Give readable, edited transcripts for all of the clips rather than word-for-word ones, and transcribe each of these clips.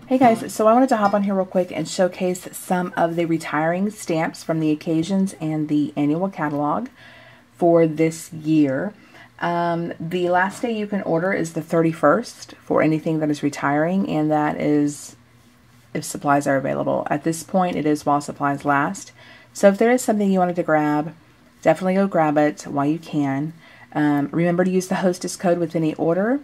Hey guys, so I wanted to hop on here real quick and showcase some of the retiring stamps from the occasions and the annual catalog for this year. The last day you can order is the 31st for anything that is retiring, and that is if supplies are available. At this point, it is while supplies last. So if there is something you wanted to grab, definitely go grab it while you can. Remember to use the HOSTESS code with any order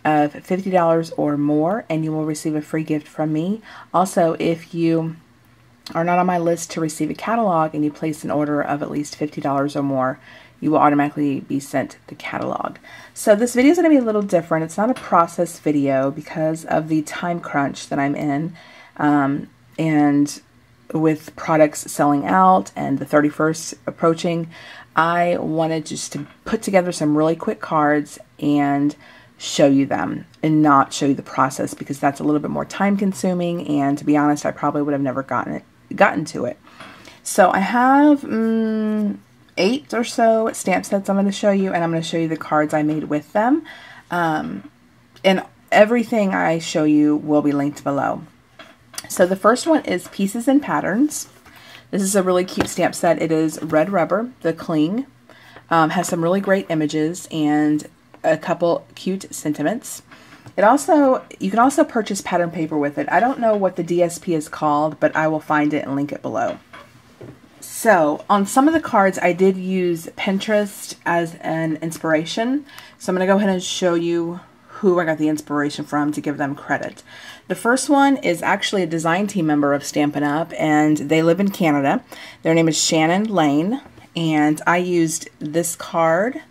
of $50 or more, and you will receive a free gift from me. Also, if you are not on my list to receive a catalog and you place an order of at least $50 or more, you will automatically be sent the catalog. So this video is going to be a little different. It's not a process video because of the time crunch that I'm in, and with products selling out and the 31st approaching, I wanted just to put together some really quick cards and show you them and not show you the process, because that's a little bit more time consuming, and to be honest, I probably would have never gotten to it. So I have 8 or so stamp sets I'm going to show you, and I'm going to show you the cards I made with them, and everything I show you will be linked below. So the first one is Pieces and Patterns. This is a really cute stamp set. It is red rubber, the cling, has some really great images and a couple cute sentiments. You can also purchase pattern paper with it. I don't know what the DSP is called, but I will find it and link it below. So on some of the cards, I did use Pinterest as an inspiration. So I'm going to go ahead and show you who I got the inspiration from to give them credit. The first one is actually a design team member of Stampin' Up, and they live in Canada. Their name is Shannon Lane, and I used this card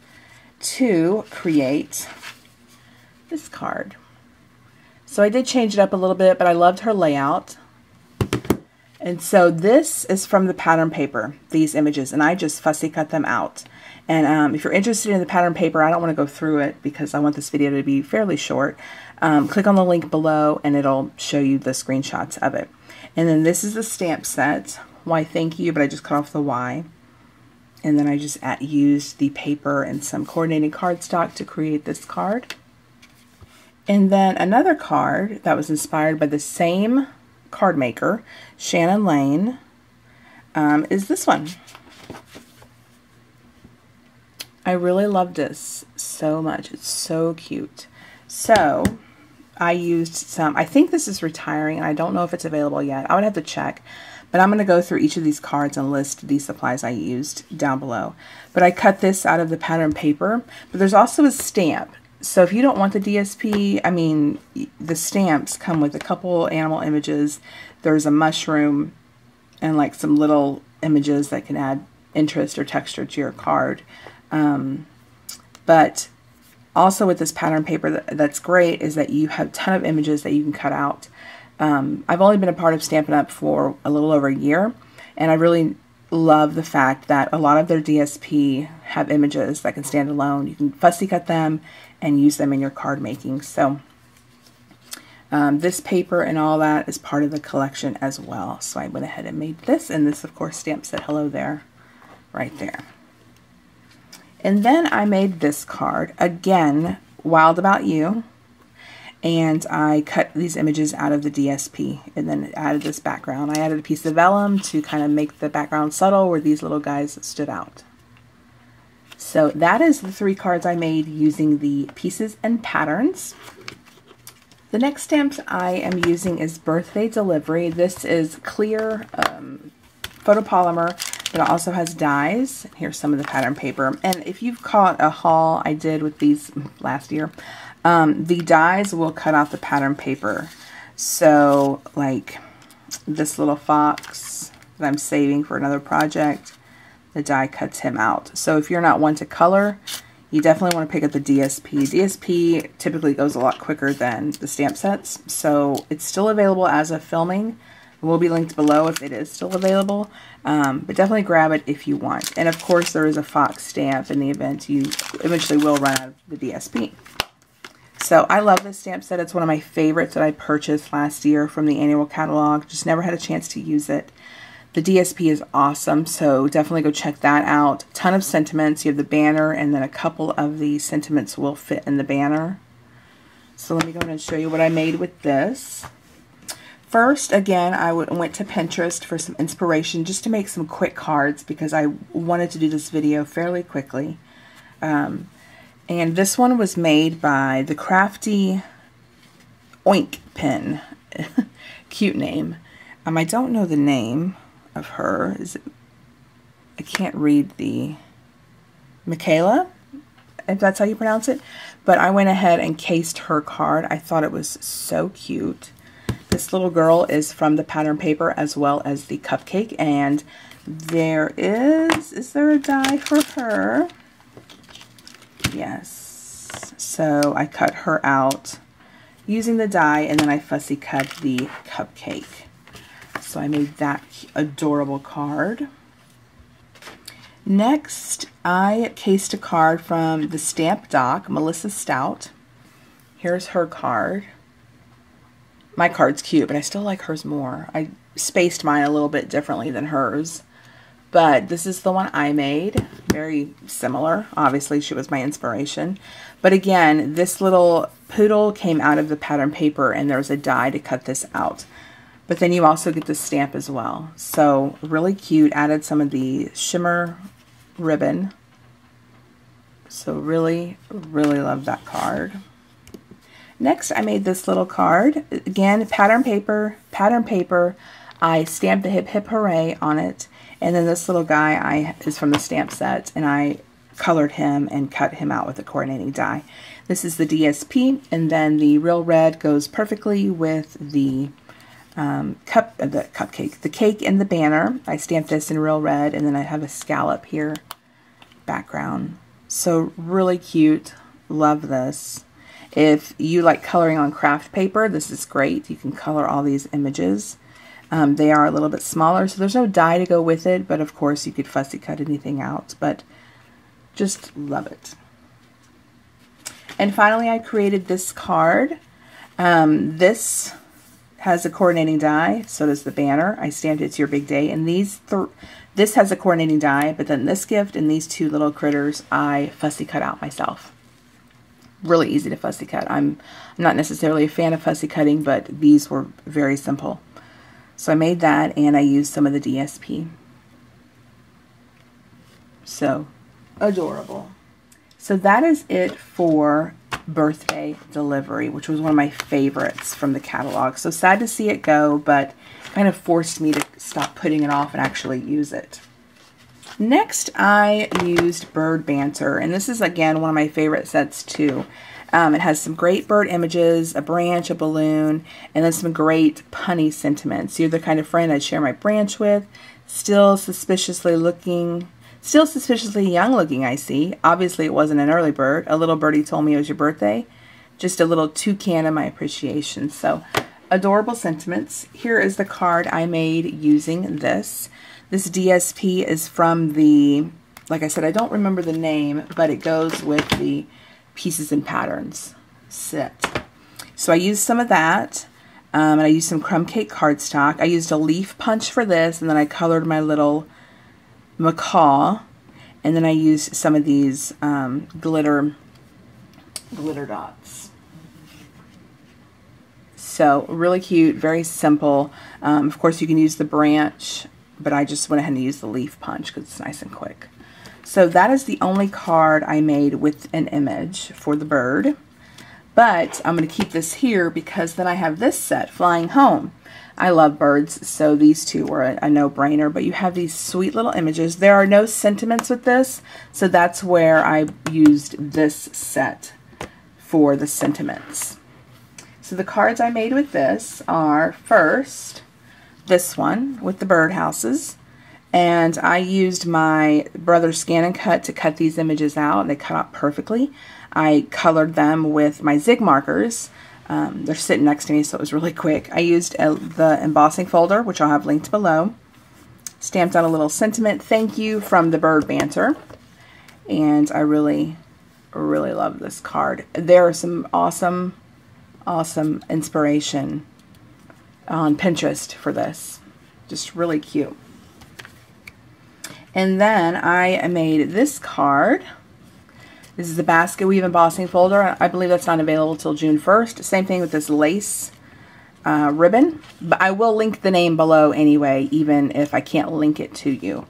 to create this card. So I did change it up a little bit, but I loved her layout. And so this is from the pattern paper, these images, and I just fussy cut them out. And if you're interested in the pattern paper, I don't want to go through it because I want this video to be fairly short. Click on the link below and it'll show you the screenshots of it. And then this is the stamp set. Why thank you, but I just cut off the Y. And then I just used the paper and some coordinating cardstock to create this card. And then another card that was inspired by the same card maker, Shannon Lane, is this one. I really love this so much. It's so cute. So I used some, I think this is retiring, and I don't know if it's available yet. I would have to check. But I'm going to go through each of these cards and list these supplies I used down below. But I cut this out of the pattern paper. But there's also a stamp. So if you don't want the DSP, I mean, the stamps come with a couple animal images. There's a mushroom and like some little images that can add interest or texture to your card. But also with this pattern paper, that's great is that you have a ton of images that you can cut out. I've only been a part of Stampin' Up! For a little over a year, and I really love the fact that a lot of their DSP have images that can stand alone. You can fussy cut them and use them in your card making. So this paper and all that is part of the collection as well. So I went ahead and made this, and this of course stamp said hello there, right there. And then I made this card, again, Wild About You. And I cut these images out of the DSP and then added this background. I added a piece of vellum to kind of make the background subtle where these little guys stood out. So that is the 3 cards I made using the Pieces and Patterns. The next stamp I am using is Birthday Delivery. This is clear photopolymer, but it also has dies. Here's some of the pattern paper. And if you've caught a haul I did with these last year, the dies will cut out the pattern paper. So like this little fox that I'm saving for another project, the die cuts him out. So if you're not one to color, you definitely want to pick up the DSP. DSP typically goes a lot quicker than the stamp sets. So it's still available as of filming. It will be linked below if it is still available. But definitely grab it if you want. And of course there is a fox stamp in the event you eventually will run out of the DSP. So I love this stamp set. It's one of my favorites that I purchased last year from the annual catalog. Just never had a chance to use it. The DSP is awesome, so definitely go check that out. Ton of sentiments. You have the banner, and then a couple of the sentiments will fit in the banner. So let me go ahead and show you what I made with this. First, again, I went to Pinterest for some inspiration just to make some quick cards because I wanted to do this video fairly quickly. And this one was made by the Crafty Oink Pen. Cute name. I don't know the name of her. I can't read the... Michaela, if that's how you pronounce it. But I went ahead and cased her card. I thought it was so cute. This little girl is from the pattern paper as well as the cupcake. And there is there a die for her? Yes. So I cut her out using the die, and then I fussy cut the cupcake. So I made that adorable card. Next, I cased a card from the Stamp Doc, Melissa Stout. Here's her card. My card's cute, but I still like hers more. I spaced mine a little bit differently than hers. But this is the one I made. Very similar. Obviously, she was my inspiration. But again, this little poodle came out of the pattern paper, and there's a die to cut this out. But then you also get the stamp as well. So really cute. Added some of the shimmer ribbon. So really, really love that card. Next, I made this little card. Again, pattern paper. I stamped the Hip Hip Hooray on it. And then this little guy is from the stamp set, and I colored him and cut him out with a coordinating die. This is the DSP, and then the real red goes perfectly with the cupcake, the cake and the banner. I stamped this in real red, and then I have a scallop here background. So really cute. Love this. If you like coloring on craft paper, this is great. You can color all these images. They are a little bit smaller, so there's no die to go with it, but of course you could fussy cut anything out, but just love it. And finally, I created this card. This has a coordinating die, so does the banner. I stamped It's Your Big Day, and this has a coordinating die, but then this gift and these two little critters I fussy cut out myself. Really easy to fussy cut. I'm not necessarily a fan of fussy cutting, but these were very simple. So I made that, and I used some of the DSP. So adorable. So that is it for birthday delivery, which was one of my favorites from the catalog. So sad to see it go, but kind of forced me to stop putting it off and actually use it. Next, I used Bird Banter, and this is again one of my favorite sets too. It has some great bird images, a branch, a balloon, and then some great punny sentiments. You're the kind of friend I'd share my branch with. Still suspiciously young looking, I see. Obviously, it wasn't an early bird. A little birdie told me it was your birthday. Just a little toucan of my appreciation. So, adorable sentiments. Here is the card I made using this. This DSP is from the, like I said, I don't remember the name, but it goes with the Pieces and Patterns set. So I used some of that, and I used some crumb cake cardstock. I used a leaf punch for this, and then I colored my little macaw, and then I used some of these glitter dots. So really cute, very simple. Of course, you can use the branch, but I just went ahead and used the leaf punch because it's nice and quick. So that is the only card I made with an image for the bird. But I'm going to keep this here because then I have this set, Flying Home. I love birds, so these two were a no-brainer. But you have these sweet little images. There are no sentiments with this, so that's where I used this set for the sentiments. So the cards I made with this are, first, this one with the birdhouses. And I used my brother's Scan and Cut to cut these images out. They cut out perfectly. I colored them with my Zig markers. They're sitting next to me, so it was really quick. I used the embossing folder, which I'll have linked below. Stamped on a little sentiment thank you from the Bird Banter. And I really, really love this card. There are some awesome, awesome inspiration on Pinterest for this. Just really cute. And then I made this card. This is the Basket Weave embossing folder. I believe that's not available till June 1st. Same thing with this lace ribbon, but I will link the name below anyway, even if I can't link it to you,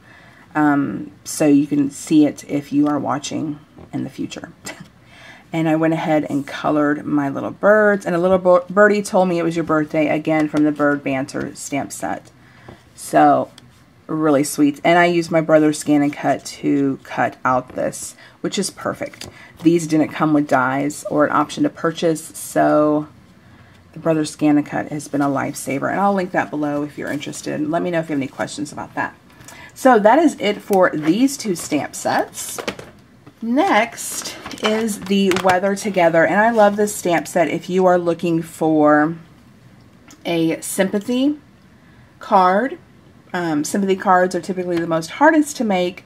so you can see it if you are watching in the future. And I went ahead and colored my little birds, and a little birdie told me it was your birthday, again from the Bird Banter stamp set. So really sweet. And I used my brother's Scan and Cut to cut out this, which is perfect. These didn't come with dies or an option to purchase, so the brother's Scan and Cut has been a lifesaver, and I'll link that below if you're interested. Let me know if you have any questions about that. So that is it for these two stamp sets. Next is the Weather Together, and I love this stamp set if you are looking for a sympathy card. Sympathy cards are typically the most hardest to make,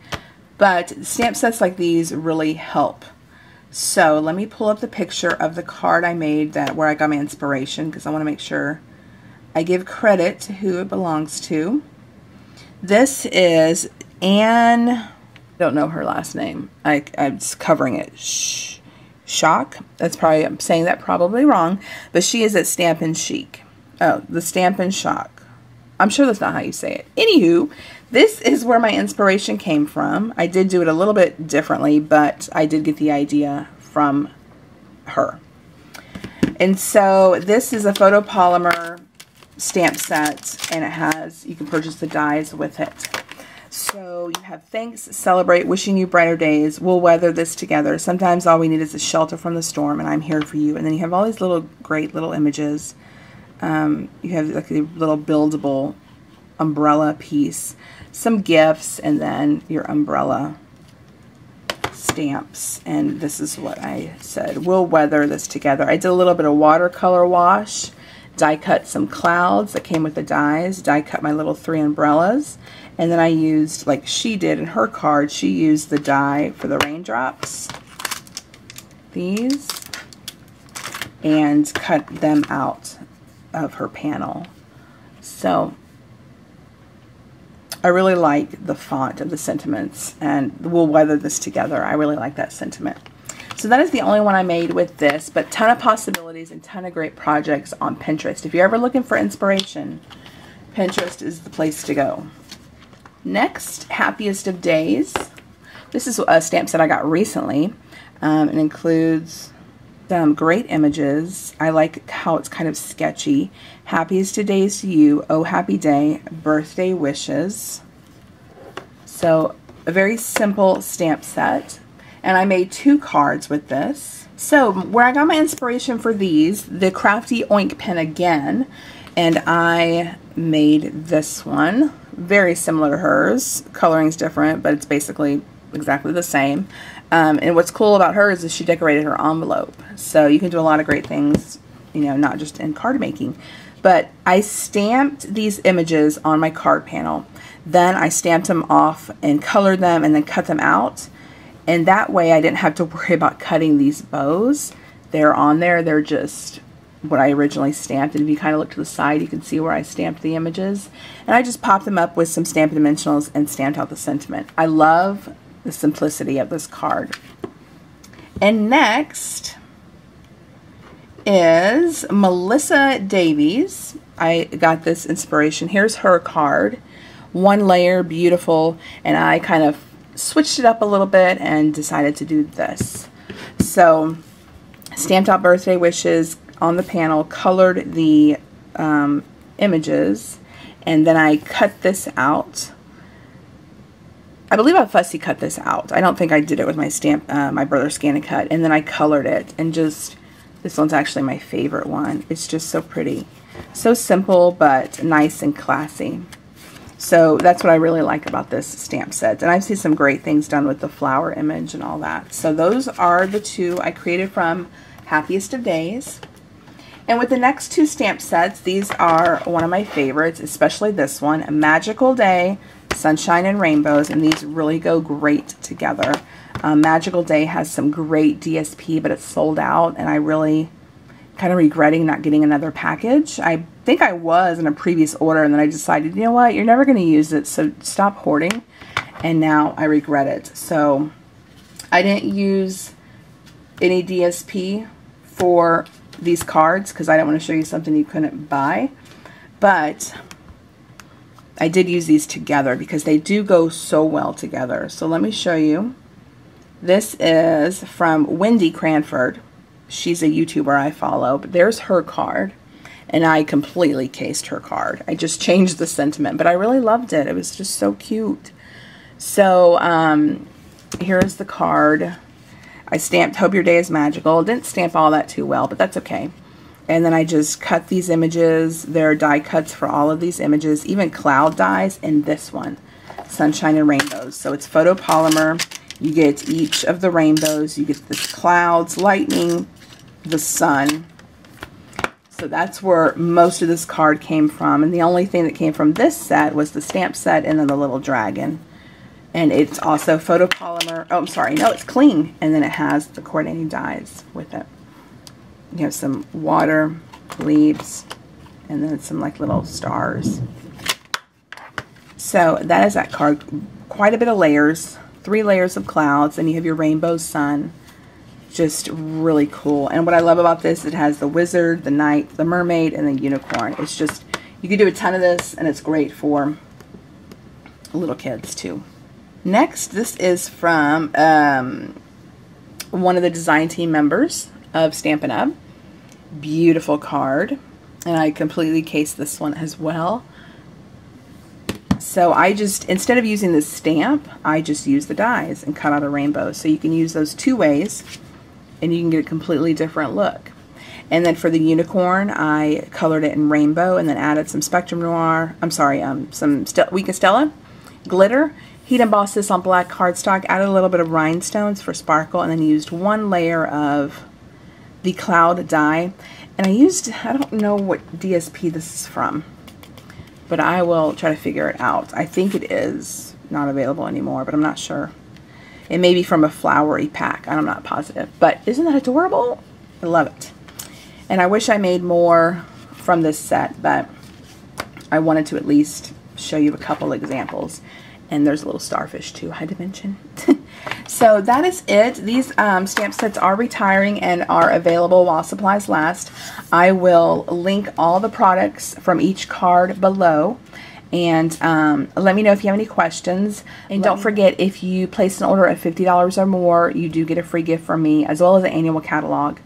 but stamp sets like these really help. So let me pull up the picture of the card I made where I got my inspiration, because I want to make sure I give credit to who it belongs to. This is Anne, I don't know her last name. I'm just covering it. Shock. That's probably, I'm saying that probably wrong, but she is at Stampin' Chic. Oh, the Stampin' Shock. I'm sure that's not how you say it. Anywho, this is where my inspiration came from. I did do it a little bit differently, but I did get the idea from her. And so this is a photopolymer stamp set, and it has, you can purchase the dies with it. So you have thanks, celebrate, wishing you brighter days, we'll weather this together. Sometimes all we need is a shelter from the storm, and I'm here for you. And then you have all these little great little images. You have like a little buildable umbrella piece, some gifts, and then your umbrella stamps. And this is what I said, we'll weather this together. I did a little bit of watercolor wash, die cut some clouds that came with the dies, die cut my little 3 umbrellas, and then I used, like she did in her card, she used the die for the raindrops, these, and cut them out of her panel. So I really like the font of the sentiments, and we'll weather this together. I really like that sentiment. So that is the only one I made with this, but ton of possibilities and ton of great projects on Pinterest. If you're ever looking for inspiration, Pinterest is the place to go. Next, Happiest of Days. This is a stamp set I got recently. It includes some great images. I like how it's kind of sketchy. Happiest of days to you, oh happy day, birthday wishes. So a very simple stamp set. And I made 2 cards with this. So where I got my inspiration for these, the Crafty Oink pen again, and I made this one. Very similar to hers. Coloring's different, but it's basically exactly the same. And what's cool about hers is she decorated her envelope. So you can do a lot of great things, you know, not just in card making. But I stamped these images on my card panel. Then I stamped them off and colored them and then cut them out. And that way I didn't have to worry about cutting these bows. They're on there. They're just what I originally stamped. And if you kind of look to the side, you can see where I stamped the images. And I just popped them up with some Stampin' Dimensionals and stamped out the sentiment. I love the simplicity of this card. And next is Melissa Davies. I got this inspiration. Here's her card. 1 layer, beautiful, and I kind of switched it up a little bit and decided to do this. So stamped out birthday wishes on the panel, colored the images, and then I cut this out. I believe I fussy cut this out. I don't think I did it with my stamp, my brother's Scan and Cut, and then I colored it, and just, this one's actually my favorite one. It's just so pretty. So simple, but nice and classy. So that's what I really like about this stamp set. And I've seen some great things done with the flower image and all that. So those are the 2 I created from Happiest of Days. And with the next 2 stamp sets, these are one of my favorites, especially this one, A Magical Day, Sunshine and Rainbows, and these really go great together. Magical Day has some great DSP, but it's sold out, and I really kind of regretting not getting another package. I think I was in a previous order, and then I decided, you know what, you're never going to use it, so stop hoarding, and now I regret it. So I didn't use any DSP for these cards because I don't want to show you something you couldn't buy. But I did use these together because they do go so well together. So let me show you. This is from Wendy Cranford. She's a YouTuber I follow, but there's her card. And I completely cased her card. I just changed the sentiment, but I really loved it. It was just so cute. So here's the card. I stamped Hope Your Day is Magical. Didn't stamp all that too well, but that's okay. And then I just cut these images. There are die cuts for all of these images, even cloud dies, and this one, Sunshine and Rainbows. So it's photopolymer. You get each of the rainbows. You get the clouds, lightning, the sun. So that's where most of this card came from. And the only thing that came from this set was the stamp set and then the little dragon. And it's also photopolymer. Oh, I'm sorry. No, it's clean. And then it has the coordinating dies with it. You have some water, leaves, and then some like little stars. So that is that card. Quite a bit of layers. 3 layers of clouds. And you have your rainbow sun. Just really cool. And what I love about this, it has the wizard, the knight, the mermaid, and the unicorn. It's just, you can do a ton of this, and it's great for little kids too. Next, this is from one of the design team members of Stampin' Beautiful card. And I completely cased this one as well. So I just, instead of using the stamp, I just use the dies and cut out a rainbow. So you can use those 2 ways. And you can get a completely different look. And then for the unicorn, I colored it in rainbow and then added some Spectrum Noir, some Weka Stella glitter. Heat embossed this on black cardstock, added a little bit of rhinestones for sparkle, and then used 1 layer of the cloud die. And I used, I don't know what DSP this is from, but I will try to figure it out. I think it is not available anymore, but I'm not sure. It may be from a flowery pack. I'm not positive. But isn't that adorable? I love it. And I wish I made more from this set, but I wanted to at least show you a couple examples. And there's a little starfish too, high dimension. So that is it. These stamp sets are retiring and are available while supplies last. I will link all the products from each card below. And let me know if you have any questions. And don't forget, if you place an order of $50 or more, you do get a free gift from me, as well as an annual catalog.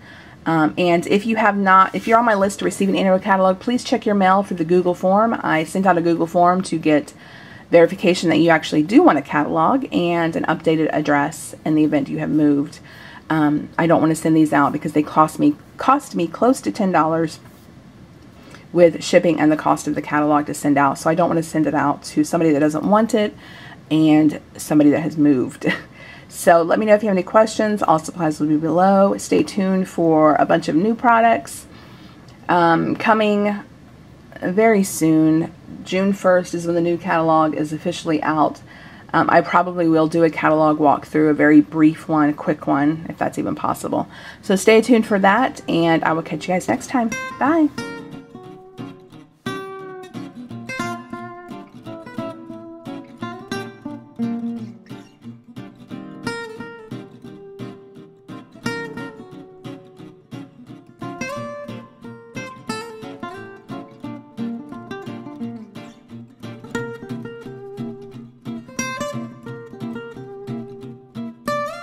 And if you're on my list to receive an annual catalog, please check your mail for the Google form. I sent out a Google form to get verification that you actually do want a catalog and an updated address in the event you have moved. I don't want to send these out because they cost me close to $10 with shipping and the cost of the catalog to send out. So I don't want to send it out to somebody that doesn't want it and somebody that has moved. So let me know if you have any questions. All supplies will be below. Stay tuned for a bunch of new products coming very soon. June 1st is when the new catalog is officially out. I probably will do a catalog walkthrough, a very brief one, quick one, if that's even possible. So stay tuned for that, and I will catch you guys next time. Bye!